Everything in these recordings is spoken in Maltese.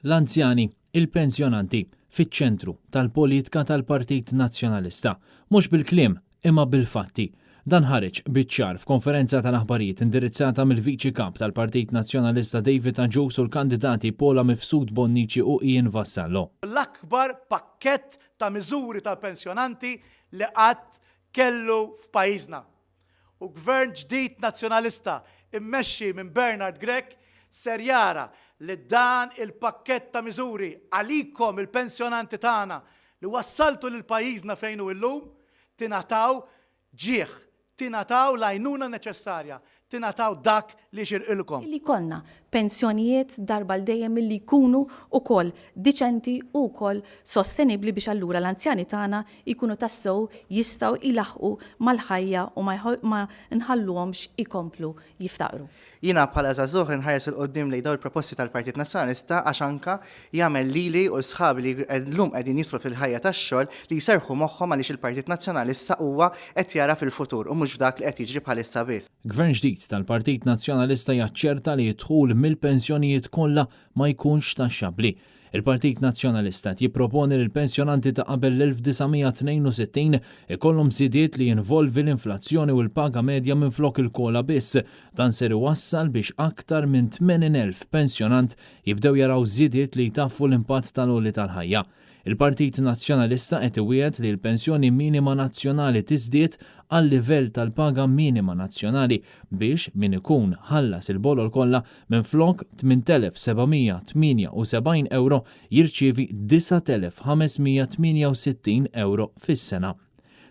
L-anzjani, il-pensjonanti, fiċ-ċentru tal-politika tal-Partit Nazzjonalista, mhux bil-kliem imma bil-fatti. Dan ħareġ biċ-ċar f'konferenza tal-aħbarijiet indirizzata mill-Viċi Kap tal-Partit Nazzjonalista David Aġus u l-kandidati Paula Mifsud Bonnici u Ian Vassallo. L-akbar pakkett ta' miżuri tal-pensjonanti li qatt kellu f'pajjiżna. U gvern ġdid nazzjonalista immexxi minn Bernard Grech ser jara li dan il-pakkett ta' miżuri għalikom il-pensjonanti tagħna li wassaltu lil pajjiżna fejn hu llum tingħataw ġieħ, tingħataw l-għajnuna neċessarja, tingħataw dak li xirqilkom. Li kollna pensjonijiet darba l-dejjem li jkunu ukoll diċenti u wkoll sostenibbli biex allura l-anzjani tagħna jkunu tassew jistgħu ilaħqu mal-ħajja u ma nħalluhomx ikomplu jiftaqru. Jiena bħala żagħżugħ inħares il qudiem lejn dawn il-proposti tal-Partit Nazzjonalista għax anke jagħmel lili u sħabi li llum qegħdin jidħlu fil-ħajja tax-xogħol li jserħu moħħhom għaliex il-Partit Nazzjonalista huwa qed jara fil-futur u mhux f'dak li qed jiġri bħalissa biss. Gvern ġdid tal-Partit Nazzjonalista jaċċerta li jidħul mill-pensjonijiet kollha ma jkunx taxxabbli. Il-Partit Nazzjonalista jipproponi li l-pensjonanti ta' qabel l-1962 ikollhom żidiet li jinvolvi l-inflazzjoni u l-paga medja minflok il-kola biss. Dan ser iwassal biex aktar minn 80,000 pensjonant jibdew jaraw żidiet li jtaffu l-impatt tal-għoli tal-ħajja. Il-Partit Nazzjonalista qed iwiegħed li l-pensjoni minima nazzjonali tiżdied għal livell tal-paga minima nazzjonali biex min ikun ħallas il-bolol kollha minflok 8,778 euro jirċievi 9,568 euro fis-sena.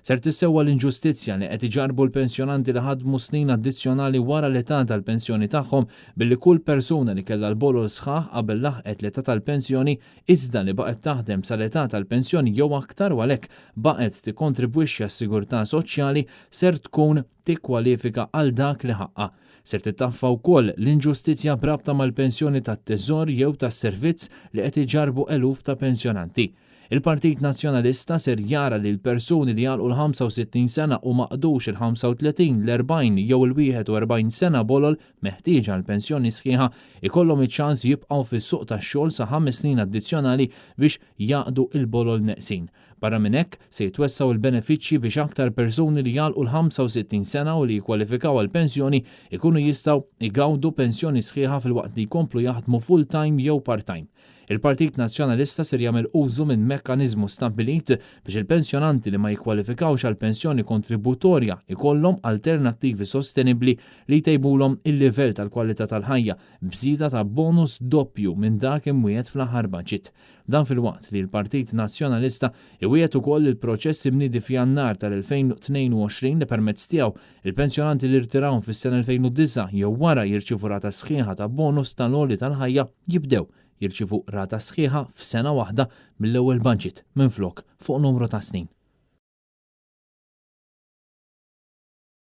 Ser tissewwa l-inġustizzja li qed iġarbu l-pensjonanti li ħadmu snin addizzjonali wara l-età tal-pensjoni tagħhom billi kull persuna li kellha l-bolol sħaħ qabel laħqet l-età tal-pensjoni iżda li baqgħet taħdem sal-età tal-pensjoni jew aktar u għalhekk baqgħet tikkontribwixxi għas-sigurtà soċjali ser tkun tikkwalifika għal dak li ħaqqa. Ser titaffa wkoll l-inġustizzja brabta mal-pensjoni tat-teżor jew tas-servizz li qed iġarbu eluf ta' pensjonanti. Il-Partit Nazzjonalista ser jara li l-persuni li jalqu l-65 sena u maqdux il-35, l-40 jew il-41 sena bolol meħtieġa l-pensjoni sħiħa ikollhom iċ-ċans jibqgħu fis-suq tax-xogħol sa 5 snin addizzjonali biex jaqdu il-bolol neqsin. Barra minn hekk se jitwessaw il-benefiċċji biex aktar persuni li jalqu l-65 sena u li jkwalifikaw għal-pensjoni ikunu jistgħu igawdu pensjoni sħiħa fil-waqt li jkomplu jaħdmu full-time jew part-time. Il-Partit Nazzjonalista ser jagħmel użu minn mekkaniżmu stabbilit biex il-pensjonanti li ma jikkwalifikawx għal pensjoni kontributorja ikollhom alternattivi sostenibbli li jtejbulhom il-livell tal-kwalità tal-ħajja bżieda ta' bonus doppju minn dak imwiegħed fl-aħħar baġit. Dan fil-waqt li l-Partit Nazzjonalista iwiegħed ukoll il-proċess imniedi f'Jannar tal-2022 li permezz tiegħu il-pensjonanti li rtiraw fis-sena 2009 jew wara jirċievu rata sħiħa ta' bonus tal-għoli tal-ħajja jibdew jirċievu rata sħiħa f'sena waħda mill-ewwel baġit minflok fuq numru ta' snin.